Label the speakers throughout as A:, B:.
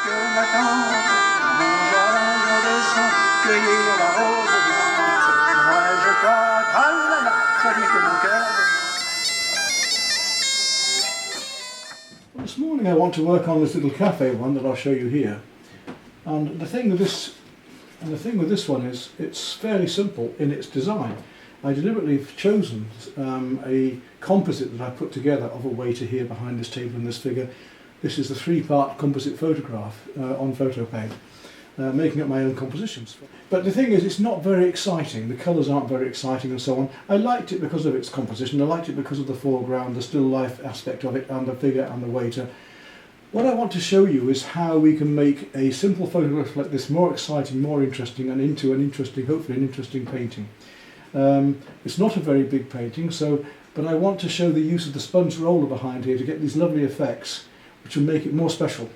A: que m'attend. Mon jardin descend, cueillir la rose blanche. Moi je crois, tralala, celui que mon cœur.
B: This morning I want to work on this little cafe one that I'll show you here. And the thing with this one is it's fairly simple in its design. I deliberately have chosen a composite that I put together of a waiter here behind this table in this figure. This is the 3-part composite photograph on PhotoPaint, making up my own compositions. But the thing is, it's not very exciting. The colours aren't very exciting and so on. I liked it because of its composition. I liked it because of the foreground, the still life aspect of it, and the figure and the waiter. What I want to show you is how we can make a simple photograph like this more exciting, more interesting, and into an interesting, hopefully an interesting painting. It's not a very big painting, but I want to show the use of the sponge roller behind here to get these lovely effects, which will make it more special.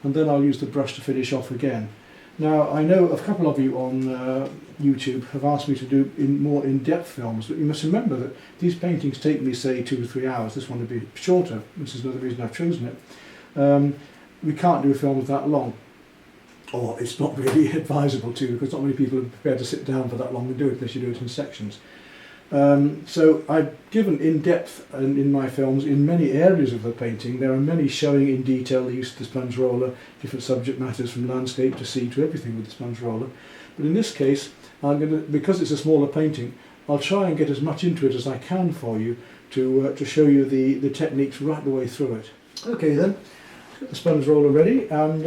B: And then I'll use the brush to finish off again. Now, I know a couple of you on YouTube have asked me to do more in-depth films, but you must remember that these paintings take me, say, 2 to 3 hours. This one will be shorter, which is another reason I've chosen it. We can't do films that long, or it's not really advisable to, because not many people are prepared to sit down for that long and do it unless you do it in sections. So I've given in-depth in my films in many areas of the painting. There are many showing in detail the use of the sponge roller, different subject matters from landscape to sea to everything with the sponge roller. But in this case, because it's a smaller painting, I'll try and get as much into it as I can for you to show you the techniques right the way through it. Okay then, let's get the sponge roller ready, and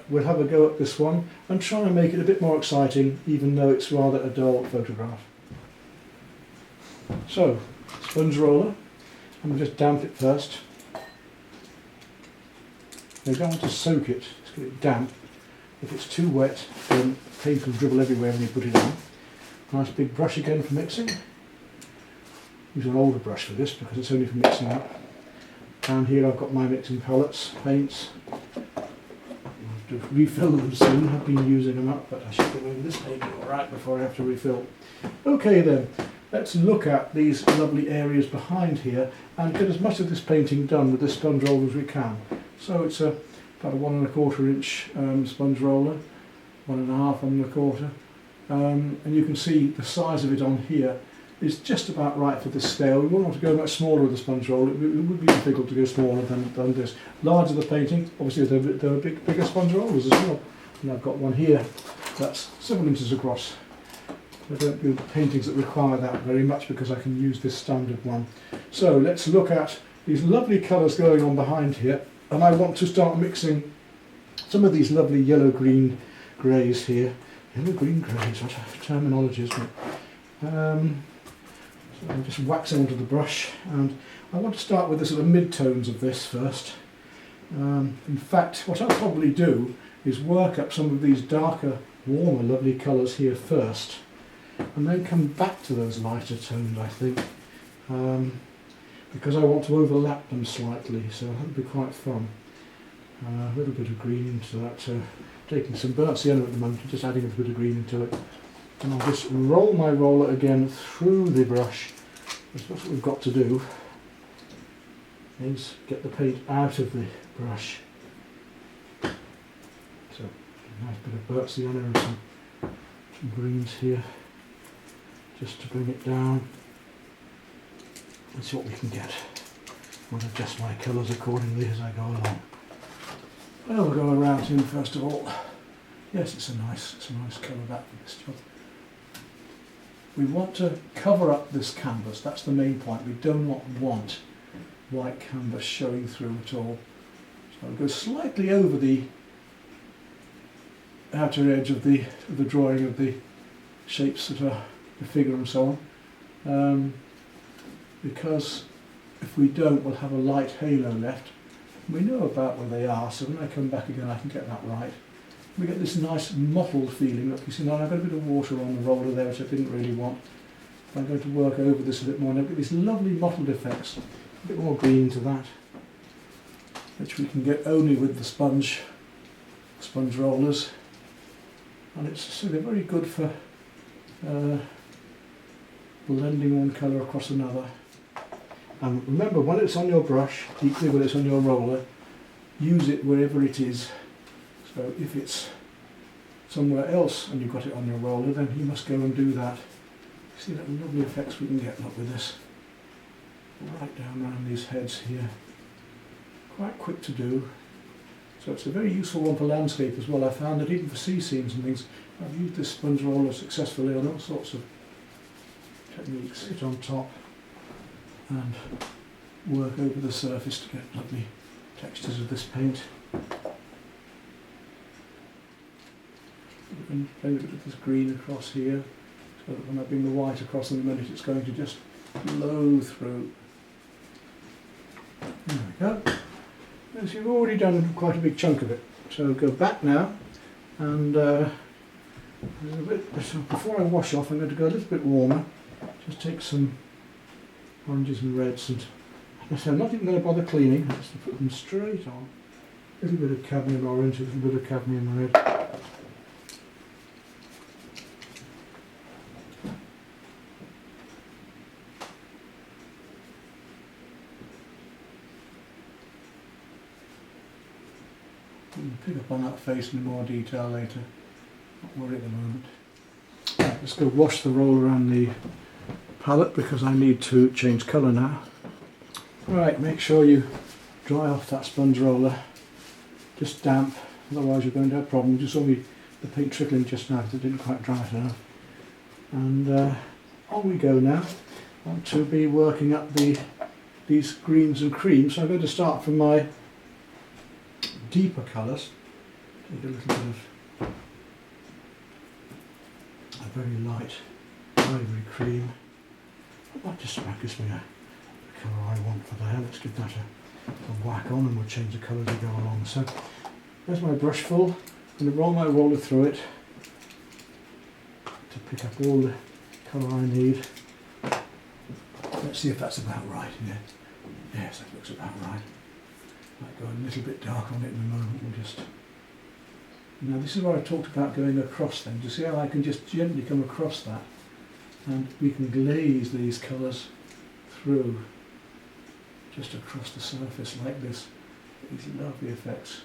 B: we'll have a go at this one and try and make it a bit more exciting, even though it's rather a dull photograph. So, sponge roller, I'm going to just damp it first. You don't want to soak it, just get it damp. If it's too wet, then paint will dribble everywhere when you put it on. Nice big brush again for mixing. Use an older brush for this because it's only for mixing up. And here I've got my mixing palettes, paints. I'll have to refill them soon. I've been using them up, but I should get rid of this maybe alright before I have to refill. Okay then. Let's look at these lovely areas behind here and get as much of this painting done with this sponge roller as we can. So it's about a 1 1/4 inch sponge roller, 1 1/2, 1 1/4, and you can see the size of it on here is just about right for this scale. We wouldn't want to go much smaller with the sponge roller. It would be difficult to go smaller than this. Larger the painting, obviously there are bigger sponge rollers as well. And I've got one here that's 7 inches across. I don't do paintings that require that very much because I can use this standard one. So let's look at these lovely colours going on behind here, and I want to start mixing some of these lovely yellow-green greys here. Yellow-green greys, what a terminology, isn't it? So I'm just waxing onto the brush, and I want to start with the sort of mid-tones of this first. In fact, what I'll probably do is work up some of these darker, warmer, lovely colours here first, and then come back to those lighter tones, I think, because I want to overlap them slightly, so that'll be quite fun. A little bit of green into that, taking some burnt sienna at the moment, just adding a bit of green into it. And I'll just roll my roller again through the brush. That's what we've got to do, is get the paint out of the brush. So, a nice bit of burnt sienna and some greens here, just to bring it down and see what we can get. I'll adjust my colours accordingly as I go along. Well, we'll go around him first of all. Yes, it's a nice colour back for this job. We want to cover up this canvas, that's the main point. We do not want white canvas showing through at all. So I'll go slightly over the outer edge of the drawing of the shapes that are the figure and so on, because if we don't, we'll have a light halo left. We know about where they are, so when I come back again I can get that right. We get this nice mottled feeling. Look, you see now I've got a bit of water on the roller there, which I didn't really want. If I'm going to work over this a bit more, and I've got these lovely mottled effects. A bit more green to that, which we can get only with the sponge rollers. And so they're very good for blending one colour across another. And remember, when it's on your brush, equally when it's on your roller, use it wherever it is. So if it's somewhere else and you've got it on your roller, then you must go and do that. See that lovely effects we can get up with this. Right down around these heads here. Quite quick to do. So it's a very useful one for landscape as well. I found that even for sea scenes and things, I've used this sponge roller successfully on all sorts of techniques. Sit on top and work over the surface to get lovely textures of this paint. We can play a bit of this green across here, so that when I bring the white across in a minute, it's going to just flow through. There we go. As you've already done quite a big chunk of it, so go back now, and so before I wash off, I'm going to go a little bit warmer. Just take some oranges and reds, and I'm not even going to bother cleaning. I'm just going to put them straight on. A little bit of cadmium orange, a little bit of cadmium red. Pick up on that face in more detail later. Not worry at the moment. Right, let's go wash the roller and the palette because I need to change colour now. Right, make sure you dry off that sponge roller. Just damp, otherwise you're going to have problems. You saw me the paint trickling just now because it didn't quite dry it enough. And on we go now. I want to be working up these greens and creams. So I'm going to start from my deeper colours. Take a little bit of a very light ivory cream. That just gives me the colour I want for there. Let's give that a whack on and we'll change the colour as we go along. So there's my brush full. I'm going to roll my roller through it to pick up all the colour I need. Let's see if that's about right. Yeah. Yes, that looks about right. Might go a little bit dark on it in a moment. We'll just. Now this is where I talked about going across things. You see how I can just gently come across that, and we can glaze these colours through, just across the surface like this. These lovely effects.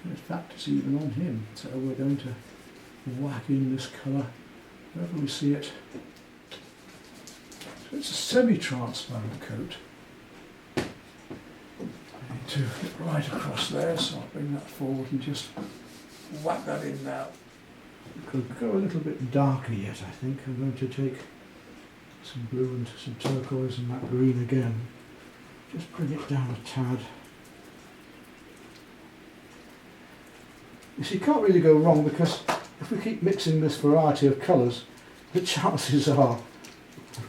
B: In fact, it's even on him. So we're going to whack in this colour wherever we see it. So it's a semi-transparent coat. To get right across there, so I'll bring that forward and just whack that in now. Could go a little bit darker yet, I think. I'm going to take some blue and some turquoise and that green again. Just bring it down a tad. You see, you can't really go wrong because if we keep mixing this variety of colours, the chances are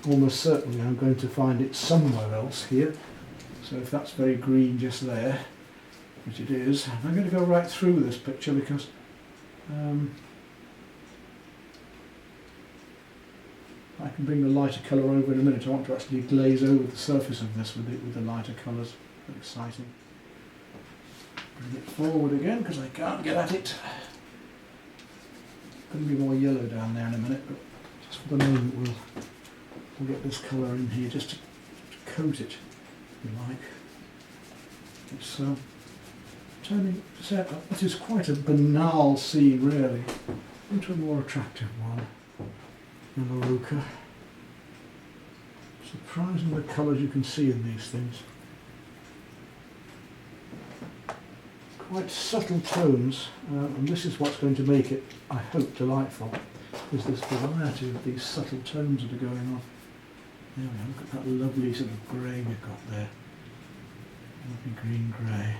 B: almost certainly I'm going to find it somewhere else here. So if that's very green just there, which it is, I'm going to go right through this picture because I can bring the lighter colour over in a minute. I want to actually glaze over the surface of this with the lighter colours. Very exciting. Bring it forward again because I can't get at it. Going to be more yellow down there in a minute, but just for the moment we'll get this colour in here just to coat it. You like. It's turning what is quite a banal scene really into a more attractive one. Yellow ochre. Surprising the colours you can see in these things. Quite subtle tones, and this is what's going to make it, I hope, delightful, is this variety of these subtle tones that are going on. There we are, look at that lovely sort of grey we've got there. Lovely green grey.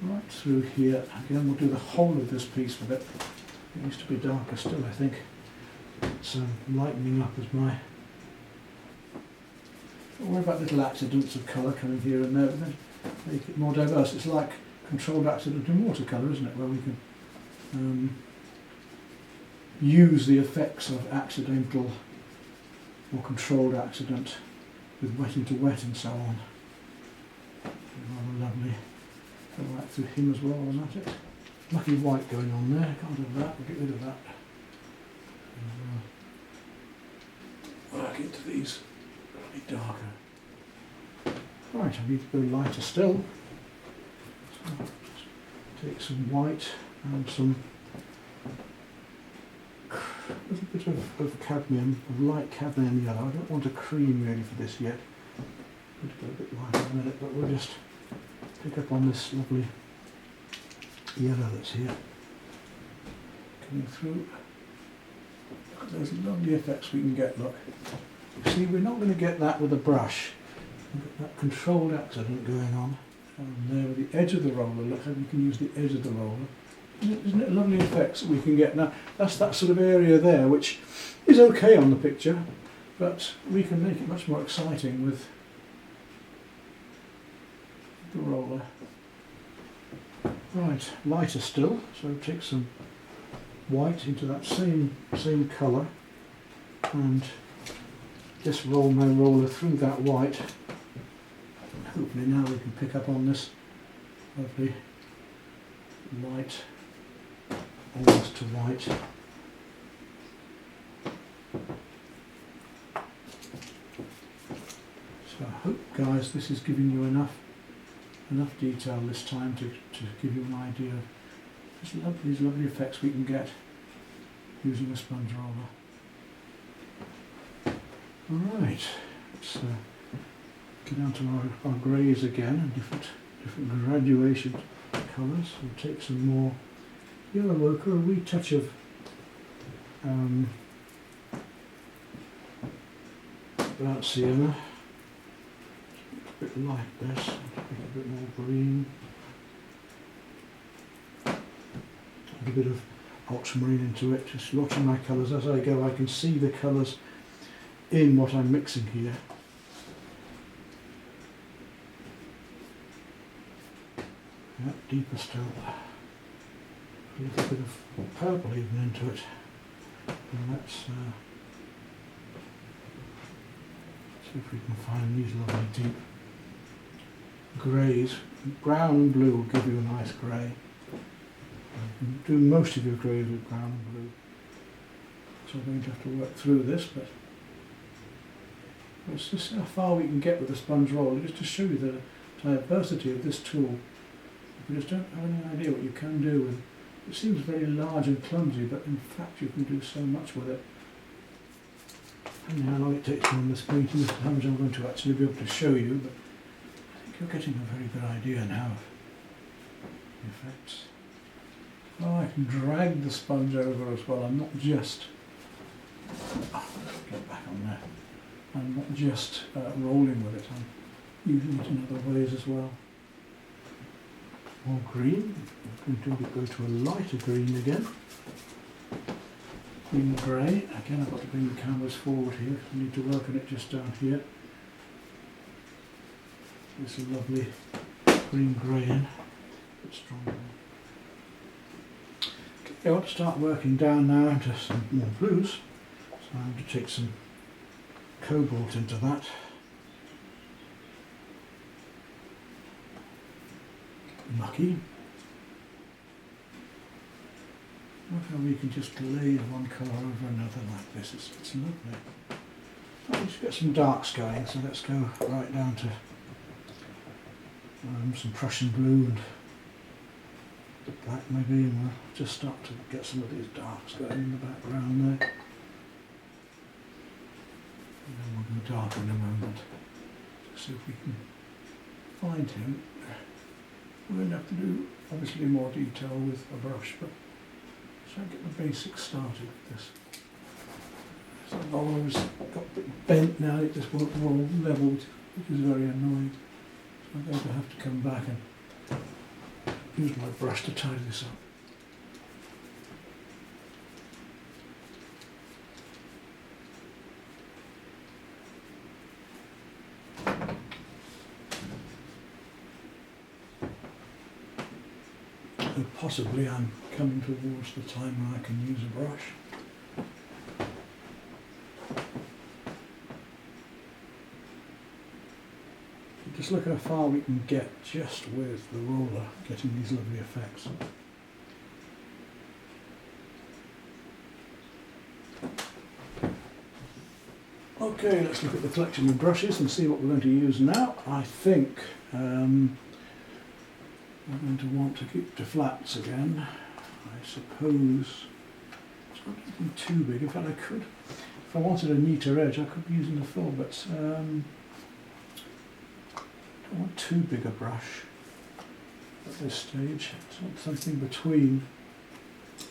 B: Right through here, again we'll do the whole of this piece with it. It used to be darker still, I think. It's lightening up as my... Don't worry about little accidents of colour coming here and there, but then make it more diverse. It's like controlled accident in watercolour, isn't it? Where we can use the effects of accidental or controlled accident with wet into wet and so on. Rather lovely. Go right through him as well, wasn't it? Lucky white going on there, can't have that, we'll get rid of that. And work into these slightly darker. Right, I need to go lighter still. So take some white and some a little bit of cadmium, of light cadmium yellow. I don't want a cream really for this yet. I'll go a bit lighter in a minute, but we'll just pick up on this lovely yellow that's here. Coming through. Look at those lovely effects we can get, look. You see, we're not going to get that with a brush. We've got that controlled accident going on. And there with the edge of the roller, look how we can use the edge of the roller. Isn't it lovely effects that we can get? Now, that's that sort of area there, which is okay on the picture, but we can make it much more exciting with the roller. Right, lighter still, so take some white into that same colour and just roll my roller through that white. Hopefully now we can pick up on this lovely light, almost to white. So I hope, guys, this is giving you enough detail this time to give you an idea of these lovely effects we can get using a sponge roller. Alright, let's get down to our greys again and different graduation colours. We'll take some more yellow ochre, a wee touch of burnt sienna, a bit like this, a bit more green, a bit of ultramarine into it. Just watching my colours as I go, I can see the colours in what I'm mixing here. Yep, deeper still. A little bit of purple even into it. And let's see if we can find these lovely deep greys. Brown and blue will give you a nice grey. You can do most of your greys with brown and blue. So I'm going to have to work through this, but it's just how far we can get with the sponge roller, just to show you the diversity of this tool. You just don't have any idea what you can do with it. It seems very large and clumsy, but in fact you can do so much with it. And how long it takes me on this painting, how much I'm going to actually be able to show you, but I think you're getting a very good idea now of the effects. Oh, I can drag the sponge over as well. I'm not just... get back on there. I'm not just rolling with it, I'm using it in other ways as well. More green. I'm going to go to a lighter green again. Green grey. Again, I've got to bring the canvas forward here. I need to work on it just down here. There's a lovely green grey in. A bit stronger. Okay, I want to start working down now into some more blues. So I'm going to take some cobalt into that. Mucky. Look how we can just lay one colour over another like this. It's lovely. I'll just get some darks going, so let's go right down to some Prussian blue and black maybe, and we'll just start to get some of these darks going in the background there. And then we'll go darker in a moment. Just see if we can find him. We're going to have to do obviously more detail with a brush, but let's try and get the basics started with this. So the roller's got a bit bent now, it just won't roll level, which is very annoying. So I'm going to have to come back and use my brush to tidy this up. So possibly I'm coming towards the time where I can use a brush. Just look how far we can get just with the roller, getting these lovely effects. Okay, let's look at the collection of brushes and see what we're going to use now. I think I'm going to want to keep to flats again. I suppose it's not even too big. In fact, I could, if I wanted a neater edge, I could be using the fill, but I don't want too big a brush at this stage. I want something between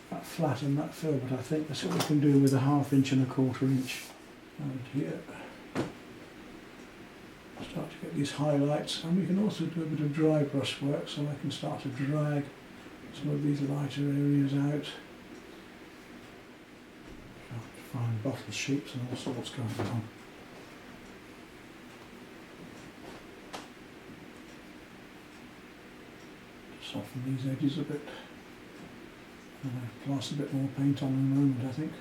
B: that flat and that fill, but I think that's what we can do with a 1/2 inch and a 1/4 inch. And here, start to get these highlights, and we can also do a bit of dry brush work, so I can start to drag some of these lighter areas out. Start to find bottle shapes and all sorts going on. Soften these edges a bit. And I'll plaster a bit more paint on in a moment, I think.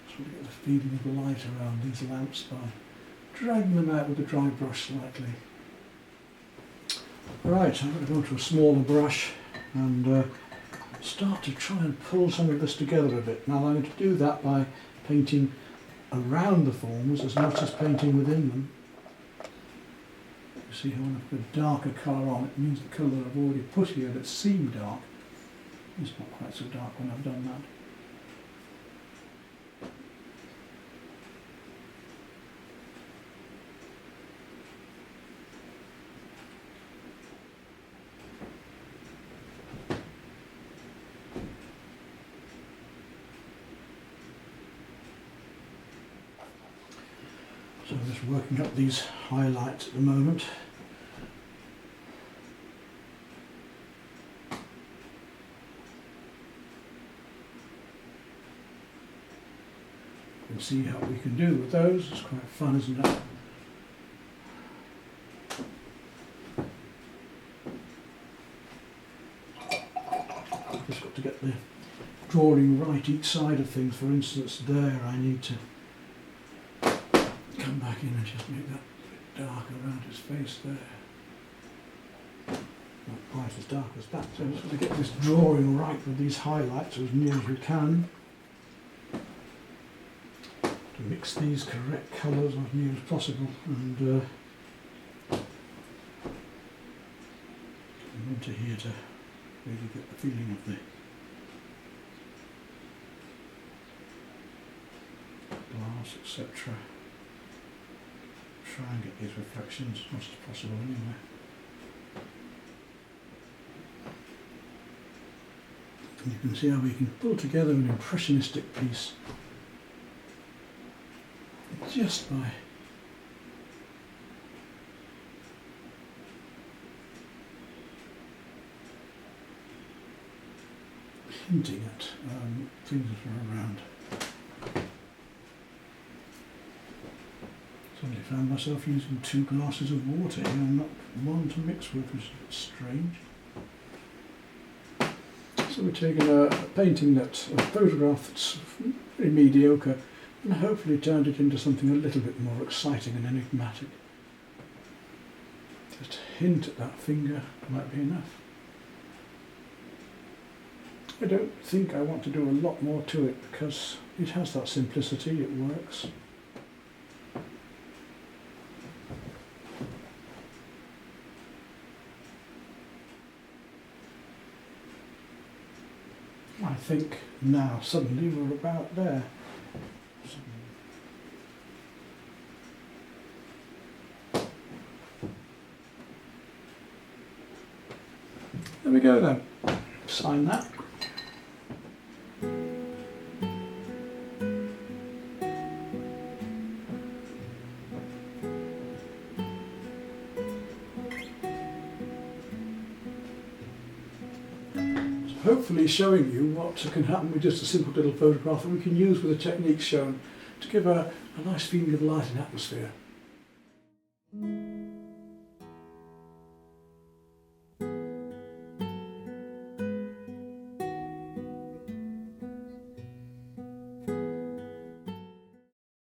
B: So we get the feeling of the light around these lamps by dragging them out with a dry brush slightly. Right, I'm going to go into a smaller brush and start to try and pull some of this together a bit. Now I'm going to do that by painting around the forms as much as painting within them. You see how when I put a darker colour on, it means the colour I've already put here that seemed dark is not quite so dark when I've done that. So I'm just working up these highlights at the moment. You can see how we can do with those. It's quite fun, isn't it? Just got to get the drawing right each side of things. For instance, there I need to come back in and just make that a bit dark around his face there. Not quite as dark as that. So I'm just going to get this drawing right with these highlights as near as we can. To mix these correct colours as near as possible and come into here to really get the feeling of the glass, etc. Try and get these reflections as much as possible anyway. And you can see how we can pull together an impressionistic piece just by hinting at things that are around. Suddenly found myself using 2 glasses of water here and not one to mix with, which is strange. So we're taking a painting a photograph that's very mediocre, and hopefully turned it into something a little bit more exciting and enigmatic. Just a hint at that finger might be enough. I don't think I want to do a lot more to it because it has that simplicity, it works. I think now suddenly we're about there. There we go then. Sign that. Hopefully showing you what can happen with just a simple little photograph that we can use with the techniques shown to give a nice feeling of light and atmosphere.